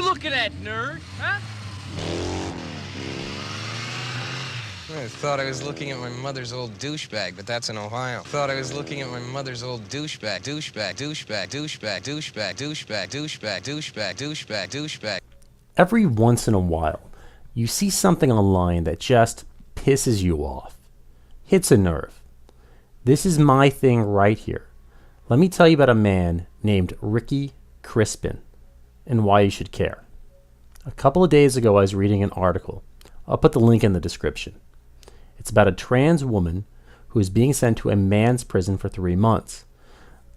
looking at, nerd? Huh? I thought I was looking at my mother's old douchebag, but that's in Ohio. Thought I was looking at my mother's old douchebag, douchebag, douchebag, douchebag, douchebag, douchebag, douchebag, douchebag, douchebag, douchebag. Every once in a while, you see something online that just pisses you off. Hits a nerve. This is my thing right here. Let me tell you about a man named Ricky Crispin and why you should care. A couple of days ago, I was reading an article. I'll put the link in the description. It's about a trans woman who is being sent to a man's prison for 3 months.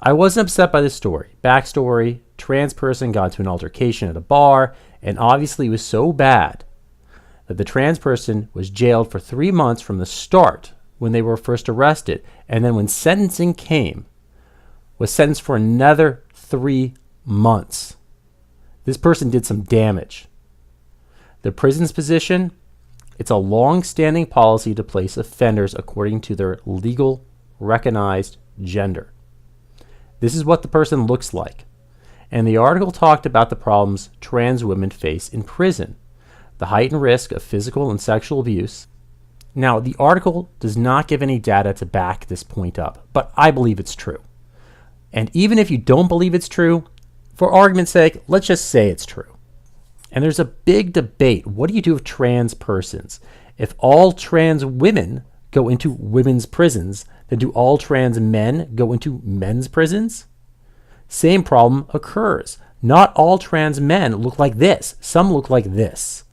I wasn't upset by this story. Backstory, trans person got into an altercation at a bar, and obviously it was so bad that the trans person was jailed for 3 months from the start when they were first arrested, and then when sentencing came, was sentenced for another 3 months. This person did some damage. The prison's position, it's a long-standing policy to place offenders according to their legal, recognized gender. This is what the person looks like. And the article talked about the problems trans women face in prison, the heightened risk of physical and sexual abuse. Now, the article does not give any data to back this point up, but I believe it's true. And even if you don't believe it's true, for argument's sake, let's just say it's true. And there's a big debate. What do you do with trans persons? If all trans women go into women's prisons, then do all trans men go into men's prisons? Same problem occurs. Not all trans men look like this. Some look like this.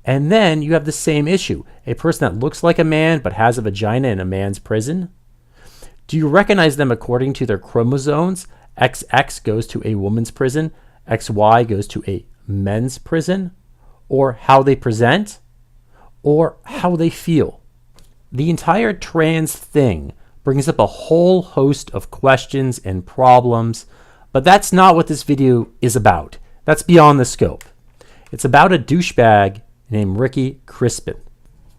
And then you have the same issue. A person that looks like a man but has a vagina in a man's prison? Do you recognize them according to their chromosomes? XX goes to a woman's prison. XY goes to a men's prison, or how they present, or how they feel. The entire trans thing brings up a whole host of questions and problems, but that's not what this video is about. That's beyond the scope. It's about a douchebag named Ricky Crispin.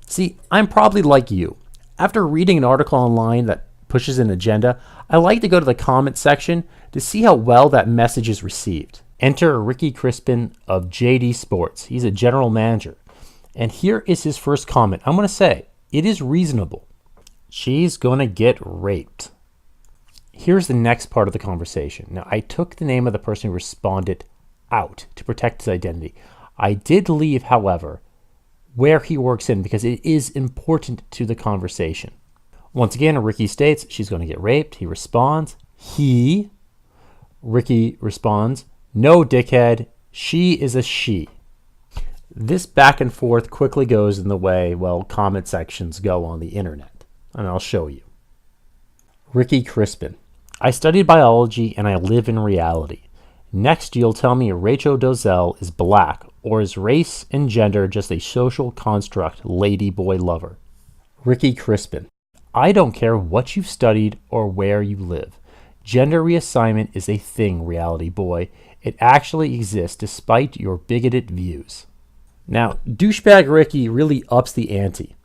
See, I'm probably like you. After reading an article online that pushes an agenda, I like to go to the comment section to see how well that message is received. Enter Ricky Crispin of JD Sports. He's a general manager. And here is his first comment. I'm going to say, it is reasonable. She's going to get raped. Here's the next part of the conversation. Now, I took the name of the person who responded out to protect his identity. I did leave, however, where he works in because it is important to the conversation. Once again, Ricky states she's going to get raped. He responds. Ricky responds, "No, dickhead, she is a she." This back and forth quickly goes in the way, well, comment sections go on the internet. And I'll show you. Ricky Crispin. I studied biology and I live in reality. Next, you'll tell me Rachel Dolezal is black, or is race and gender just a social construct, lady boy lover? Ricky Crispin. I don't care what you've studied or where you live. Gender reassignment is a thing, reality boy. It actually exists despite your bigoted views. Now, douchebag Ricky really ups the ante.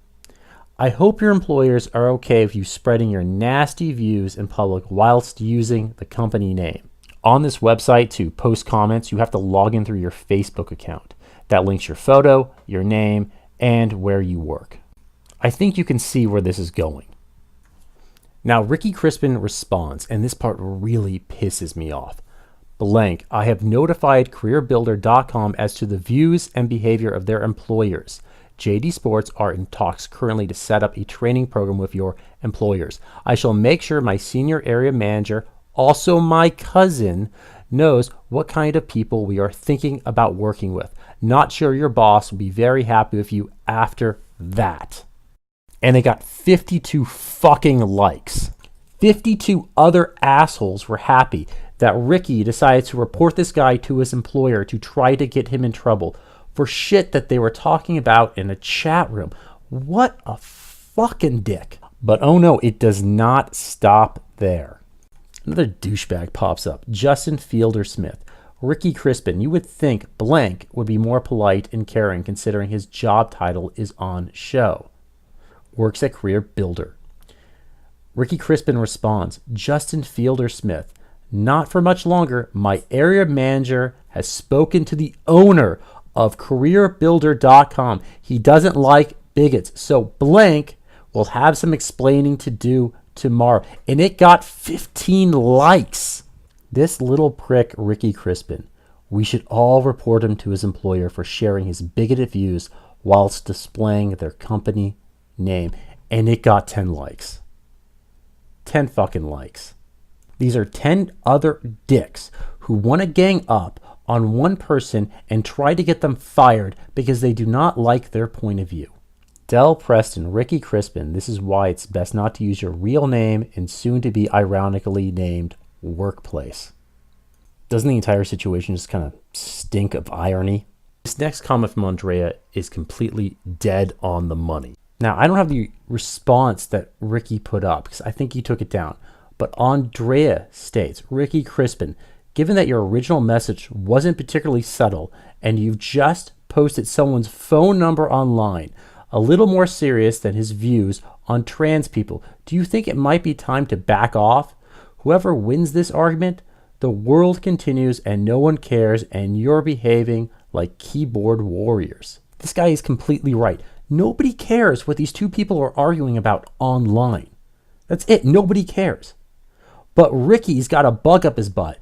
I hope your employers are okay with you spreading your nasty views in public whilst using the company name. On this website, to post comments, you have to log in through your Facebook account. That links your photo, your name, and where you work. I think you can see where this is going. Now, Ricky Crispin responds, and this part really pisses me off. Blank, I have notified CareerBuilder.com as to the views and behavior of their employers. JD Sports are in talks currently to set up a training program with your employers. I shall make sure my senior area manager, also my cousin, knows what kind of people we are thinking about working with. Not sure your boss will be very happy with you after that. And they got 52 fucking likes. 52 other assholes were happy that Ricky decided to report this guy to his employer to try to get him in trouble for shit that they were talking about in a chat room. What a fucking dick. But oh no, it does not stop there. Another douchebag pops up. Justin Fielder Smith. Ricky Crispin, you would think blank would be more polite and caring considering his job title is on show. Works at Career Builder. Ricky Crispin responds, Justin Fielder Smith, not for much longer. My area manager has spoken to the owner of CareerBuilder.com. He doesn't like bigots. So blank will have some explaining to do tomorrow. And it got 15 likes. This little prick, Ricky Crispin. We should all report him to his employer for sharing his bigoted views whilst displaying their company name. And it got 10 likes. 10 fucking likes. These are 10 other dicks who want to gang up on one person and try to get them fired because they do not like their point of view. Del Preston, Ricky Crispin, this is why it's best not to use your real name in soon to be ironically named workplace. Doesn't the entire situation just kind of stink of irony? This next comment from Andrea is completely dead on the money. Now, I don't have the response that Ricky put up because I think he took it down. But Andrea states, Ricky Crispin, given that your original message wasn't particularly subtle and you've just posted someone's phone number online, a little more serious than his views on trans people, do you think it might be time to back off? Whoever wins this argument, the world continues and no one cares and you're behaving like keyboard warriors. This guy is completely right. Nobody cares what these two people are arguing about online. That's it. Nobody cares. But Ricky's got a bug up his butt.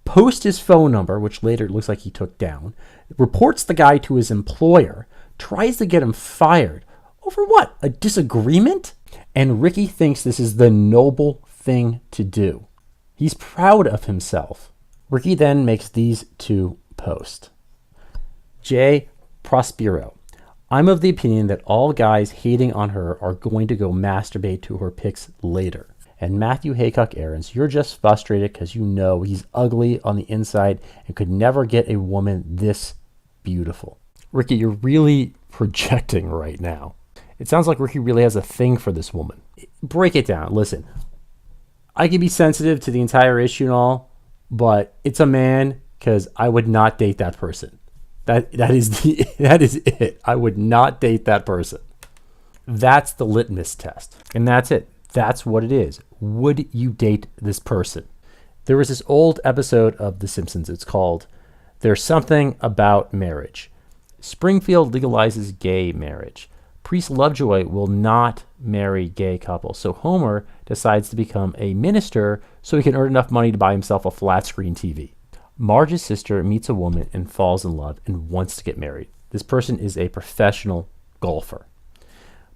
Posts his phone number, which later it looks like he took down, reports the guy to his employer, tries to get him fired. Over what? A disagreement? And Ricky thinks this is the noble thing to do. He's proud of himself. Ricky then makes these two posts. Jay Prospero. I'm of the opinion that all guys hating on her are going to go masturbate to her pics later. And Matthew Haycock Aarons, you're just frustrated because you know he's ugly on the inside and could never get a woman this beautiful. Ricky, you're really projecting right now. It sounds like Ricky really has a thing for this woman. Break it down. Listen, I can be sensitive to the entire issue and all, but it's a man because I would not date that person. That is it. I would not date that person. That's the litmus test. And that's it. That's what it is. Would you date this person? There was this old episode of The Simpsons. It's called There's Something About Marriage. Springfield legalizes gay marriage. Priest Lovejoy will not marry gay couples. So Homer decides to become a minister so he can earn enough money to buy himself a flat screen TV. Marge's sister meets a woman and falls in love and wants to get married. This person is a professional golfer.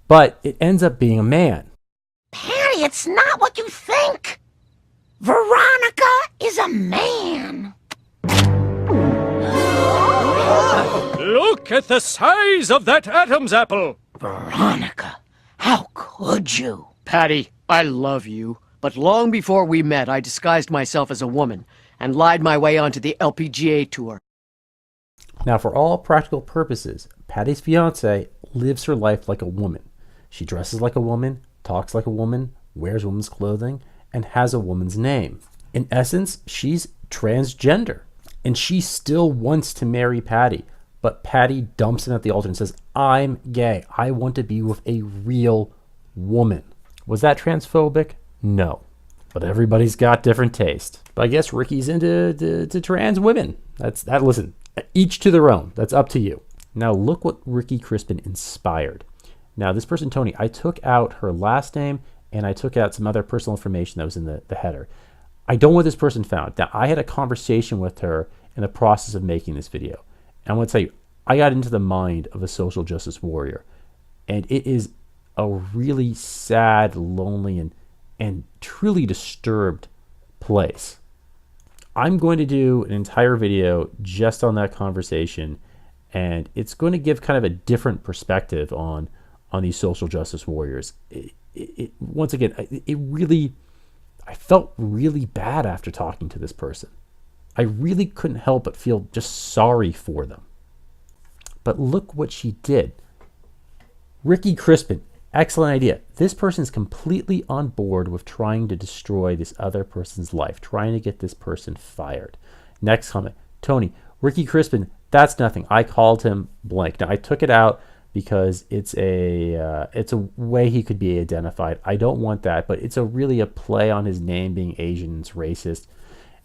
But it ends up being a man. Patty, it's not what you think. Veronica is a man. Look at the size of that Adam's apple. Veronica, how could you? Patty, I love you, but long before we met, I disguised myself as a woman and lied my way onto the LPGA tour. Now, for all practical purposes, Patty's fiance lives her life like a woman. She dresses like a woman, talks like a woman, wears women's clothing, and has a woman's name. In essence, she's transgender, and she still wants to marry Patty, but Patty dumps him at the altar and says, I'm gay. I want to be with a real woman. Was that transphobic? No. But everybody's got different taste. But I guess Ricky's into trans women. Listen, each to their own. That's up to you. Now look what Ricky Crispin inspired. Now this person, Tony, I took out her last name and I took out some other personal information that was in the header. I don't know what this person found. Now I had a conversation with her in the process of making this video. And I want to tell you, I got into the mind of a social justice warrior. And it is a really sad, lonely, and truly disturbed place. I'm going to do an entire video just on that conversation, and it's going to give kind of a different perspective on these social justice warriors. Once again, I felt really bad after talking to this person. I really couldn't help but feel just sorry for them. But look what she did. Ricky Crispin, excellent idea. This person is completely on board with trying to destroy this other person's life, trying to get this person fired. Next comment, Tony, Ricky Crispin, that's nothing. I called him blank. Now I took it out because it's a way he could be identified. I don't want that, but it's really a play on his name being Asian. It's racist.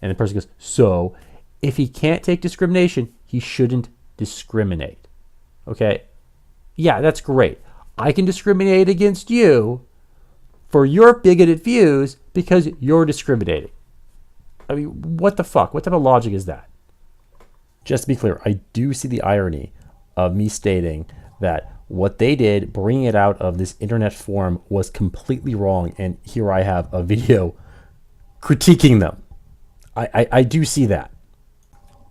And the person goes, so If he can't take discrimination, he shouldn't discriminate. Okay? Yeah, that's great. I can discriminate against you for your bigoted views because you're discriminating. I mean, what the fuck? What type of logic is that? Just to be clear, I do see the irony of me stating that what they did, bringing it out of this internet forum, was completely wrong. And here I have a video critiquing them. I do see that.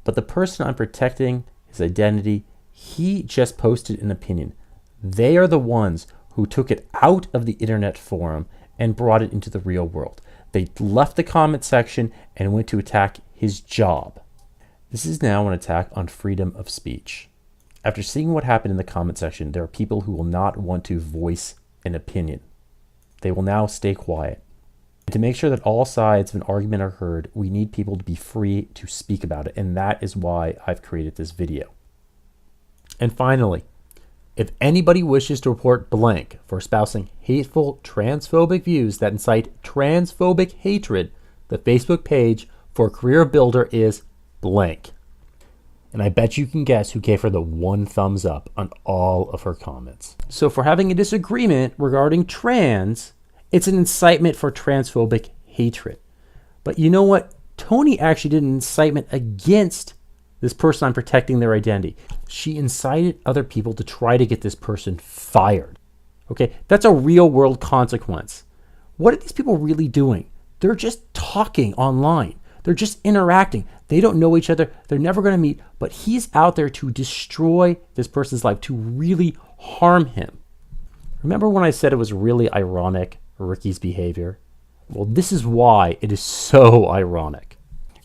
But the person I'm protecting, his identity, he just posted an opinion. They are the ones who took it out of the internet forum and brought it into the real world. They left the comment section and went to attack his job. This is now an attack on freedom of speech. After seeing what happened in the comment section, there are people who will not want to voice an opinion. They will now stay quiet. And to make sure that all sides of an argument are heard, we need people to be free to speak about it, and that is why I've created this video. And finally, if anybody wishes to report blank for espousing hateful transphobic views that incite transphobic hatred, the Facebook page for Career Builder is blank. And I bet you can guess who gave her the 1 thumbs up on all of her comments. So for having a disagreement regarding trans, it's an incitement for transphobic hatred. But you know what? Tony actually did an incitement against this person I'm protecting their identity. She incited other people to try to get this person fired. Okay, that's a real world consequence. What are these people really doing? They're just talking online. They're just interacting. They don't know each other. They're never going to meet. But he's out there to destroy this person's life, to really harm him. Remember when I said it was really ironic, Ricky's behavior? Well, this is why it is so ironic.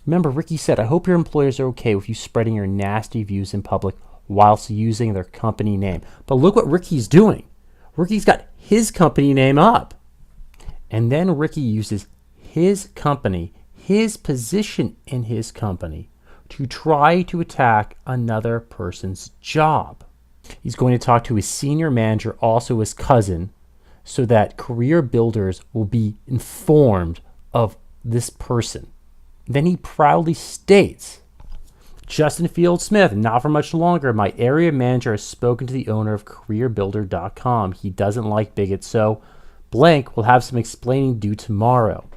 Remember, Ricky said, I hope your employers are okay with you spreading your nasty views in public whilst using their company name. But look what Ricky's doing. Ricky's got his company name up. And then Ricky uses his company, his position in his company, to try to attack another person's job. He's going to talk to his senior manager, also his cousin, so that career builders will be informed of this person. Then he proudly states, Justin Field Smith, not for much longer. My area manager has spoken to the owner of careerbuilder.com. He doesn't like bigots, so blank will have some explaining due tomorrow.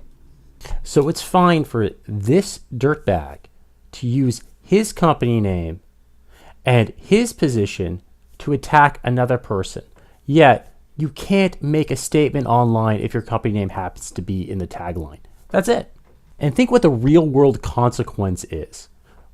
So it's fine for this dirtbag to use his company name and his position to attack another person. Yet, you can't make a statement online if your company name happens to be in the tagline. That's it. And think what the real world consequence is.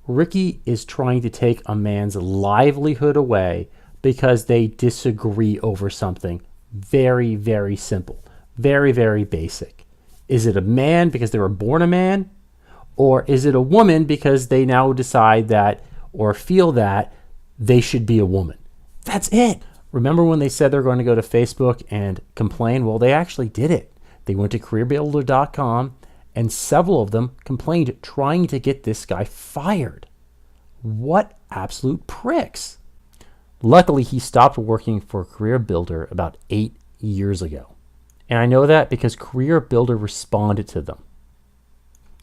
Ricky is trying to take a man's livelihood away because they disagree over something very, very simple, very, very basic. Is it a man because they were born a man? Or is it a woman because they now decide that or feel that they should be a woman? That's it. Remember when they said they're going to go to Facebook and complain? Well, they actually did it. They went to careerbuilder.com and several of them complained, trying to get this guy fired. What absolute pricks. Luckily, he stopped working for Career Builder about 8 years ago. And I know that because Career Builder responded to them.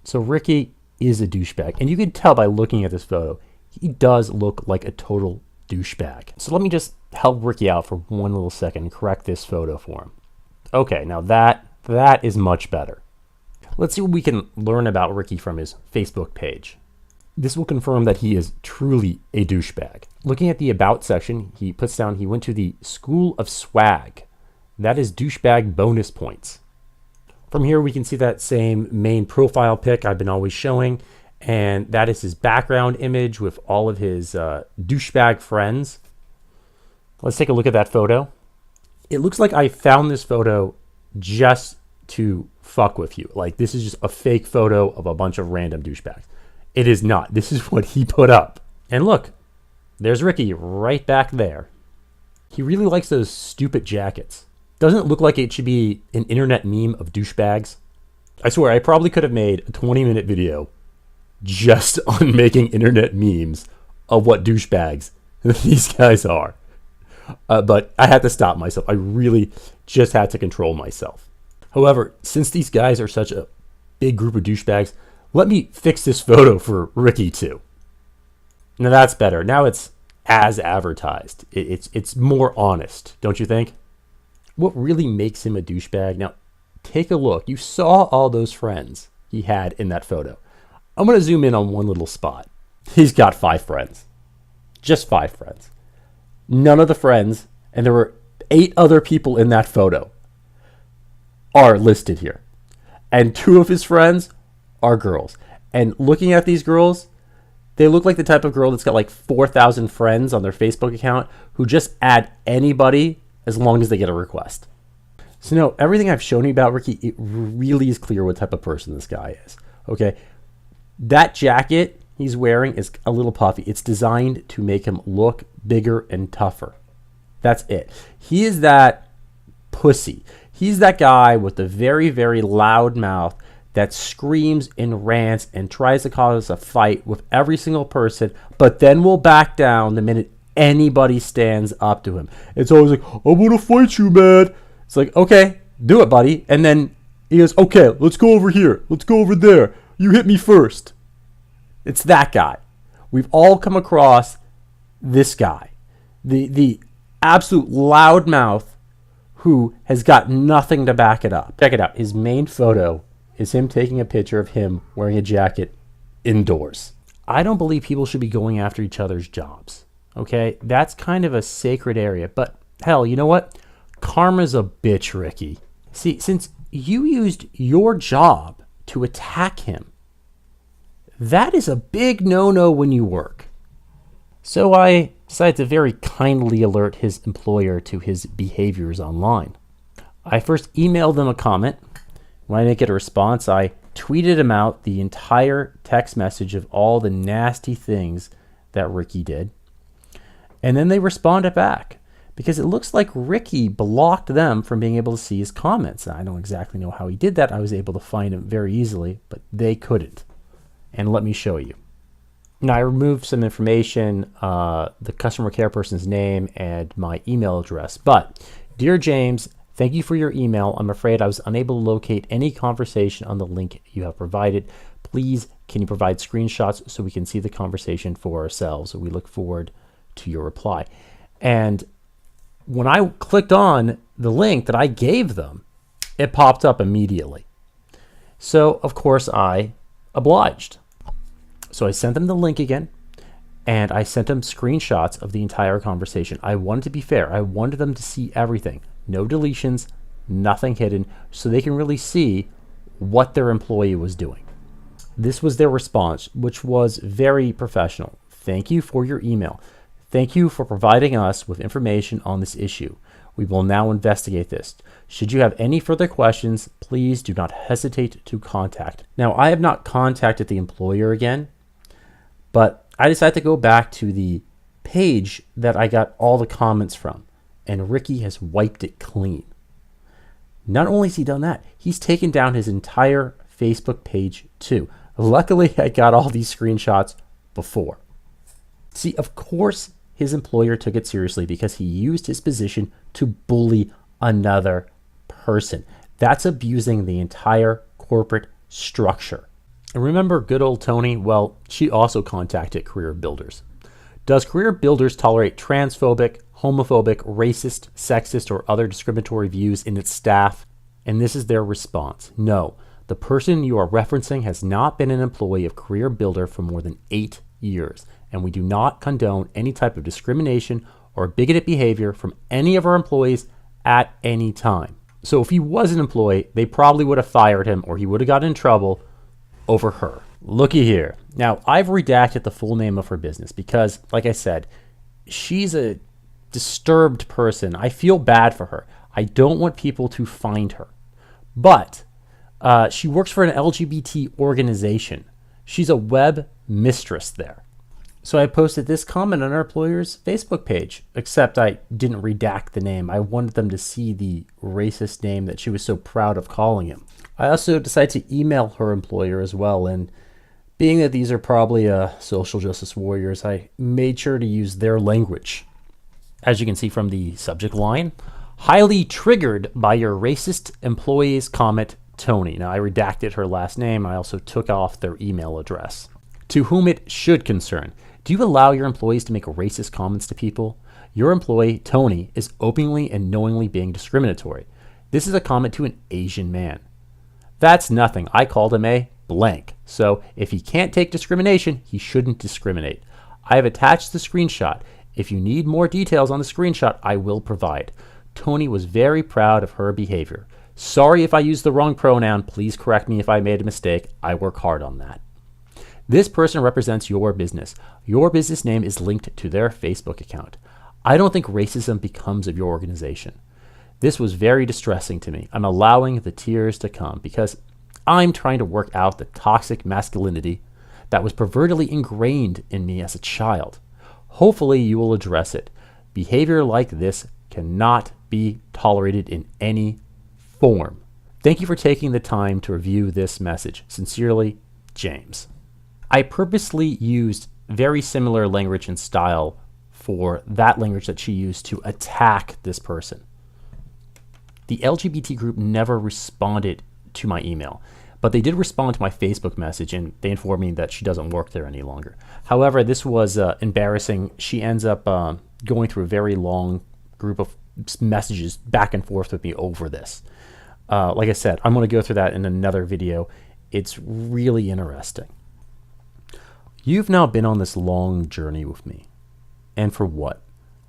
So Ricky is a douchebag. And you can tell by looking at this photo, he does look like a total douchebag. So let me just help Ricky out for one little second and correct this photo for him. Okay, now that is much better. Let's see what we can learn about Ricky from his Facebook page. This will confirm that he is truly a douchebag. Looking at the About section, he puts down he went to the School of Swag. That is douchebag bonus points. From here, we can see that same main profile pic I've been always showing, and that is his background image with all of his douchebag friends. Let's take a look at that photo. It looks like I found this photo just to fuck with you. Like, this is just a fake photo of a bunch of random douchebags. It is not. This is what he put up. And look, there's Ricky right back there. He really likes those stupid jackets. Doesn't it look like it should be an internet meme of douchebags? I swear, I probably could have made a 20-minute video just on making internet memes of what douchebags these guys are. But I had to stop myself. I really just had to control myself. However, since these guys are such a big group of douchebags, Let me fix this photo for Ricky too. Now that's better. Now it's as advertised. It's more honest, don't you think? What really makes him a douchebag? Now, take a look. You saw all those friends he had in that photo. I'm going to zoom in on one little spot. He's got 5 friends. Just 5 friends. None of the friends, and there were 8 other people in that photo, are listed here. And 2 of his friends are girls. And looking at these girls, they look like the type of girl that's got like 4,000 friends on their Facebook account who just add anybody as long as they get a request. So no, everything I've shown you about Ricky, it really is clear what type of person this guy is. Okay, that jacket he's wearing is a little puffy. It's designed to make him look bigger and tougher. That's it. He is that pussy. He's that guy with the very, very loud mouth that screams and rants and tries to cause a fight with every single person, but then will back down the minute anybody stands up to him. It's always like, I'm gonna fight you, man. It's like, okay, do it, buddy. And then he goes, okay, let's go over here. Let's go over there. You hit me first. It's that guy. We've all come across this guy. The absolute loudmouth who has got nothing to back it up. Check it out. His main photo is him taking a picture of him wearing a jacket indoors. I don't believe people should be going after each other's jobs. Okay? That's kind of a sacred area. But hell, you know what? Karma's a bitch, Ricky. See, since you used your job to attack him, that is a big no-no when you work. So I decided to very kindly alert his employer to his behaviors online. I first emailed them a comment. When I didn't get a response, I tweeted him out the entire text message of all the nasty things that Ricky did. And then they responded back, because it looks like Ricky blocked them from being able to see his comments. I don't exactly know how he did that. I was able to find him very easily, but they couldn't. And let me show you. Now, I removed some information, the customer care person's name and my email address. But, dear James, thank you for your email. I'm afraid I was unable to locate any conversation on the link you have provided. Please, can you provide screenshots so we can see the conversation for ourselves? We look forward to your reply. And when I clicked on the link that I gave them, it popped up immediately. So, of course, I obliged. So I sent them the link again, and I sent them screenshots of the entire conversation. I wanted to be fair. I wanted them to see everything. No deletions, nothing hidden, so they can really see what their employee was doing. This was their response, which was very professional. Thank you for your email. Thank you for providing us with information on this issue. We will now investigate this. Should you have any further questions, please do not hesitate to contact. Now, I have not contacted the employer again, but I decided to go back to the page that I got all the comments from, and Ricky has wiped it clean. Not only has he done that, he's taken down his entire Facebook page too. Luckily, I got all these screenshots before. See, of course, his employer took it seriously because he used his position to bully another person. That's abusing the entire corporate structure. And remember good old Tony? Well, she also contacted Career Builders. Does Career Builders tolerate transphobic, homophobic, racist, sexist, or other discriminatory views in its staff? And this is their response. No, the person you are referencing has not been an employee of Career Builder for more than 8 years, and we do not condone any type of discrimination or bigoted behavior from any of our employees at any time. So if he was an employee, they probably would have fired him, or he would have gotten in trouble over her. Looky here. Now, I've redacted the full name of her business because, like I said, she's a disturbed person. I feel bad for her. I don't want people to find her. But she works for an LGBT organization. She's a web mistress there. So I posted this comment on our employer's Facebook page, except I didn't redact the name. I wanted them to see the racist name that she was so proud of calling him. I also decided to email her employer as well, and being that these are probably social justice warriors, I made sure to use their language. As you can see from the subject line, highly triggered by your racist employee's comment Tony. Now, I redacted her last name. I also took off their email address. To whom it should concern, do you allow your employees to make racist comments to people? Your employee, Tony, is openly and knowingly being discriminatory. This is a comment to an Asian man. That's nothing. I called him a blank. So if he can't take discrimination, he shouldn't discriminate. I have attached the screenshot. If you need more details on the screenshot, I will provide. Tony was very proud of her behavior. Sorry if I used the wrong pronoun. Please correct me if I made a mistake. I work hard on that. This person represents your business. Your business name is linked to their Facebook account. I don't think racism becomes of your organization. This was very distressing to me. I'm allowing the tears to come because I'm trying to work out the toxic masculinity that was pervertedly ingrained in me as a child. Hopefully you will address it. Behavior like this cannot be tolerated in any form. Thank you for taking the time to review this message. Sincerely, James. I purposely used very similar language and style for that language that she used to attack this person. The LGBT group never responded to my email, but they did respond to my Facebook message, and they informed me that she doesn't work there any longer. However, this was embarrassing. She ends up going through a very long group of messages back and forth with me over this. Like I said, I'm going to go through that in another video. It's really interesting. You've now been on this long journey with me. And for what?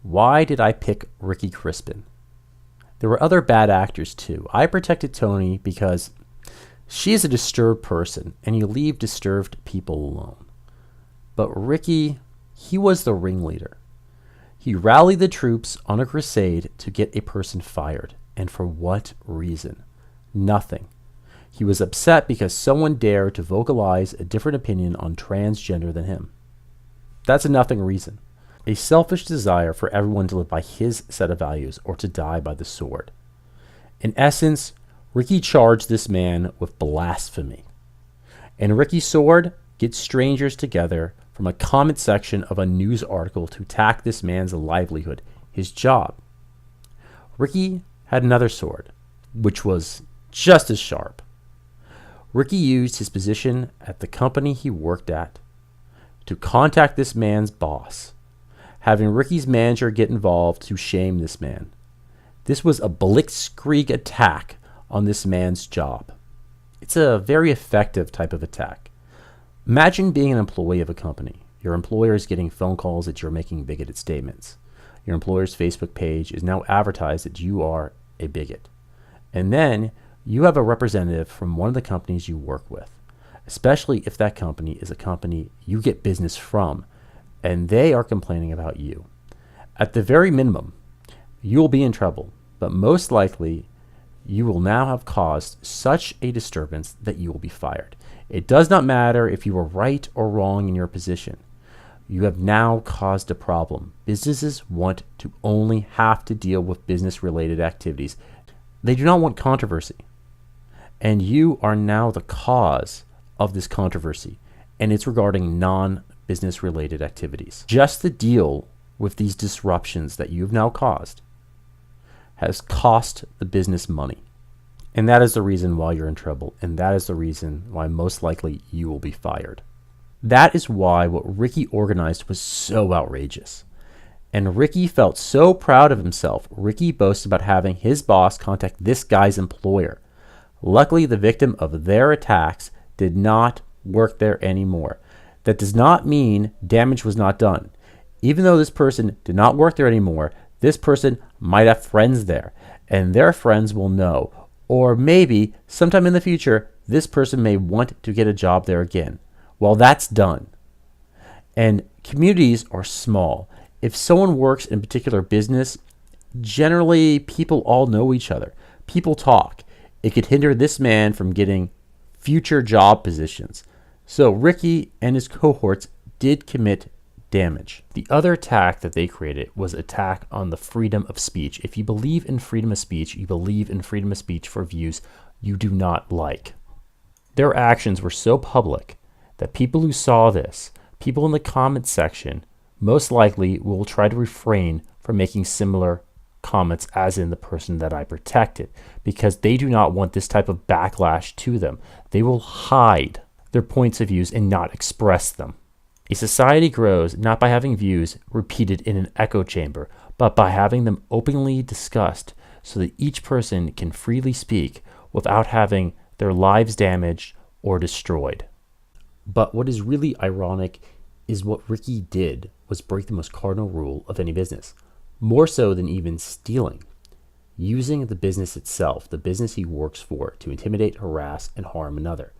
Why did I pick Ricky Crispin? There were other bad actors too. I protected Tony because she is a disturbed person, and you leave disturbed people alone. But Ricky, he was the ringleader. He rallied the troops on a crusade to get a person fired. And for what reason? Nothing. He was upset because someone dared to vocalize a different opinion on transgender than him. That's a nothing reason. A selfish desire for everyone to live by his set of values or to die by the sword. In essence, Ricky charged this man with blasphemy. And Ricky's sword gets strangers together from a comment section of a news article to attack this man's livelihood, his job. Ricky had another sword, which was just as sharp. Ricky used his position at the company he worked at to contact this man's boss, having Ricky's manager get involved to shame this man. This was a blitzkrieg attack on this man's job. It's a very effective type of attack. Imagine being an employee of a company. Your employer is getting phone calls that you're making bigoted statements. Your employer's Facebook page is now advertised that you are a bigot. And then you have a representative from one of the companies you work with, especially if that company is a company you get business from, and they are complaining about you. At the very minimum, you will be in trouble, but most likely you will now have caused such a disturbance that you will be fired. It does not matter if you were right or wrong in your position. You have now caused a problem. Businesses want to only have to deal with business-related activities. They do not want controversy. And you are now the cause of this controversy, and it's regarding non-business related activities. Just the deal with these disruptions that you've now caused has cost the business money. And that is the reason why you're in trouble, and that is the reason why most likely you will be fired. That is why what Ricky organized was so outrageous. And Ricky felt so proud of himself. Ricky boasts about having his boss contact this guy's employer. Luckily, the victim of their attacks did not work there anymore. That does not mean damage was not done. Even though this person did not work there anymore, this person might have friends there, and their friends will know. Or maybe sometime in the future, this person may want to get a job there again. Well, that's done. And communities are small. If someone works in a particular business, generally people all know each other. People talk. It could hinder this man from getting future job positions. So Ricky and his cohorts did commit damage. The other attack that they created was attack on the freedom of speech. If you believe in freedom of speech, you believe in freedom of speech for views you do not like. Their actions were so public that people who saw this, people in the comments section, most likely will try to refrain from making similar comments as in the person that I protected, because they do not want this type of backlash to them. They will hide their points of views and not express them. A society grows not by having views repeated in an echo chamber, but by having them openly discussed so that each person can freely speak without having their lives damaged or destroyed. But what is really ironic is what Ricky did was break the most cardinal rule of any business, more so than even stealing. Using the business itself, the business he works for, to intimidate, harass, and harm another.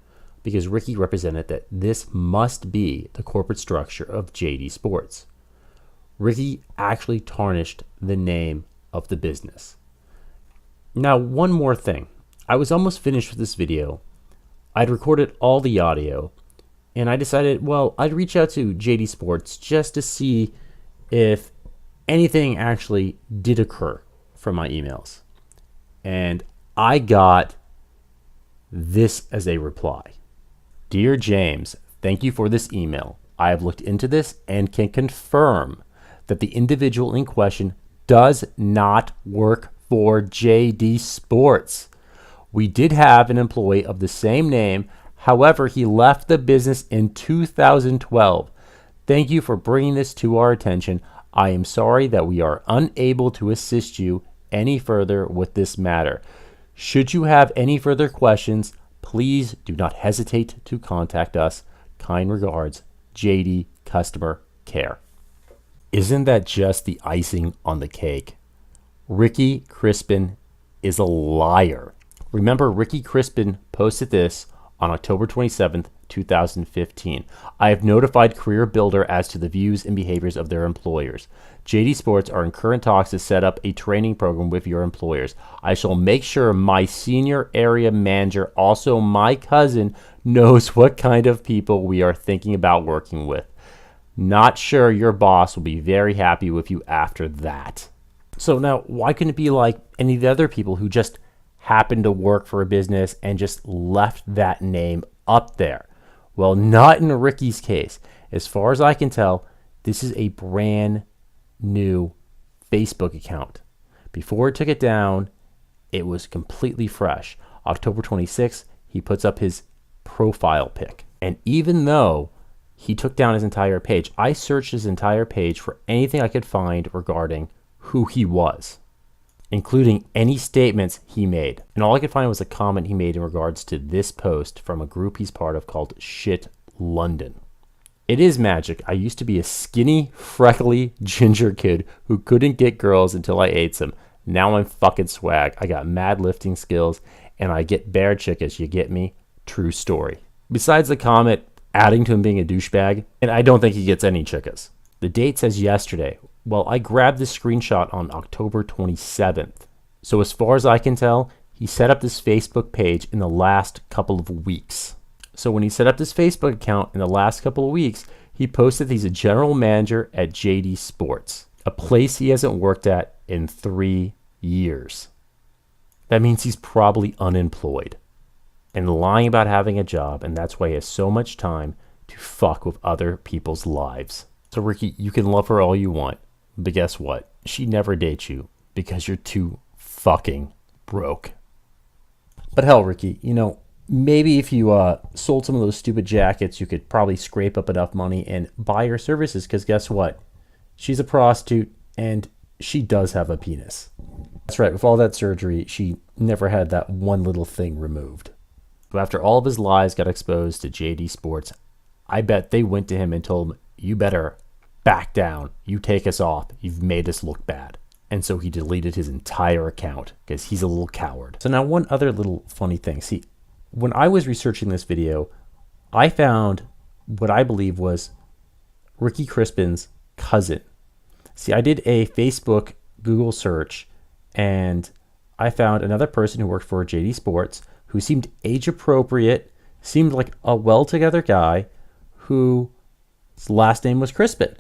Because Ricky represented that this must be the corporate structure of JD Sports. Ricky actually tarnished the name of the business. Now, one more thing. I was almost finished with this video. I'd recorded all the audio, and I decided, well, I'd reach out to JD Sports just to see if anything actually did occur from my emails. And I got this as a reply. Dear James, thank you for this email. I have looked into this and can confirm that the individual in question does not work for JD Sports. We did have an employee of the same name. However, he left the business in 2012. Thank you for bringing this to our attention. I am sorry that we are unable to assist you any further with this matter. Should you have any further questions, please do not hesitate to contact us. Kind regards, JD Customer Care. Isn't that just the icing on the cake? Ricky Crispin is a liar. Remember, Ricky Crispin posted this on October 27th, 2015. I have notified Career Builder as to the views and behaviors of their employers. JD Sports are in current talks to set up a training program with your employers. I shall make sure my senior area manager, also my cousin, knows what kind of people we are thinking about working with. Not sure your boss will be very happy with you after that. So now, why couldn't it be like any of the other people who just happened to work for a business and just left that name up there? Well, not in Ricky's case. As far as I can tell, this is a brand new Facebook account. Before it took it down, it was completely fresh. October 26th, he puts up his profile pic. And even though he took down his entire page, I searched his entire page for anything I could find regarding who he was, including any statements he made. And all I could find was a comment he made in regards to this post from a group he's part of called Shit London. It is magic. I used to be a skinny, freckly ginger kid who couldn't get girls until I ate some. Now I'm fucking swag. I got mad lifting skills and I get bear chickas. You get me? True story. Besides the comment adding to him being a douchebag, and I don't think he gets any chickas. The date says yesterday. Well, I grabbed this screenshot on October 27th. So as far as I can tell, he set up this Facebook page in the last couple of weeks. So when he set up this Facebook account in the last couple of weeks, he posted he's a general manager at JD Sports, a place he hasn't worked at in 3 years. That means he's probably unemployed and lying about having a job, and that's why he has so much time to fuck with other people's lives. So Ricky, you can love her all you want, but guess what? She never dates you because you're too fucking broke. But hell, Ricky, maybe if you sold some of those stupid jackets, you could probably scrape up enough money and buy her services, because guess what? She's a prostitute and she does have a penis. That's right, with all that surgery, she never had that one little thing removed. So after all of his lies got exposed to JD Sports, I bet they went to him and told him, you better back down. You take us off. You've made us look bad. And so he deleted his entire account because he's a little coward. So now one other little funny thing. See, when I was researching this video, I found what I believe was Ricky Crispin's cousin. See, I did a Facebook Google search and I found another person who worked for JD Sports who seemed age appropriate, seemed like a well-together guy whose last name was Crispin.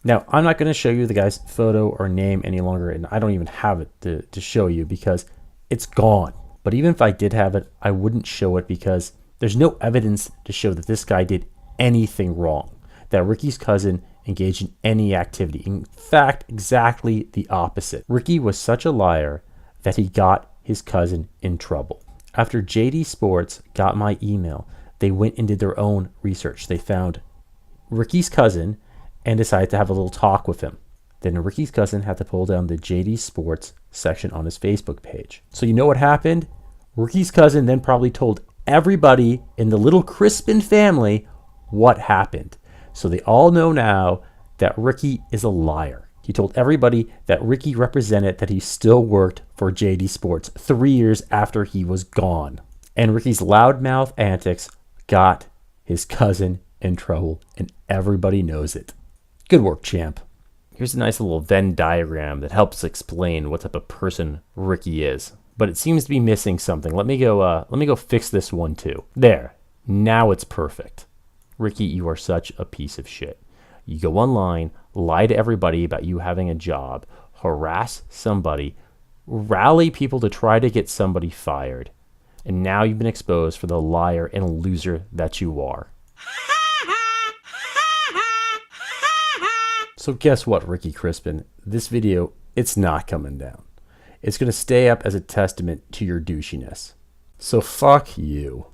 Now, I'm not going to show you the guy's photo or name any longer, and I don't even have it to show you because it's gone. But even if I did have it, I wouldn't show it because there's no evidence to show that this guy did anything wrong, that Ricky's cousin engage in any activity. In fact, exactly the opposite. Ricky was such a liar that he got his cousin in trouble. After JD Sports got my email, they went and did their own research. They found Ricky's cousin and decided to have a little talk with him. Then Ricky's cousin had to pull down the JD Sports section on his Facebook page. So you know what happened? Ricky's cousin then probably told everybody in the little Crispin family what happened. So they all know now that Ricky is a liar. He told everybody that Ricky represented that he still worked for JD Sports 3 years after he was gone. And Ricky's loudmouth antics got his cousin in trouble, and everybody knows it. Good work, champ. Here's a nice little Venn diagram that helps explain what type of person Ricky is. But it seems to be missing something. Let me go fix this one too. There. Now it's perfect. Ricky, you are such a piece of shit. You go online, lie to everybody about you having a job, harass somebody, rally people to try to get somebody fired, and now you've been exposed for the liar and loser that you are. So guess what, Ricky Crispin? This video, it's not coming down. It's going to stay up as a testament to your douchiness. So fuck you.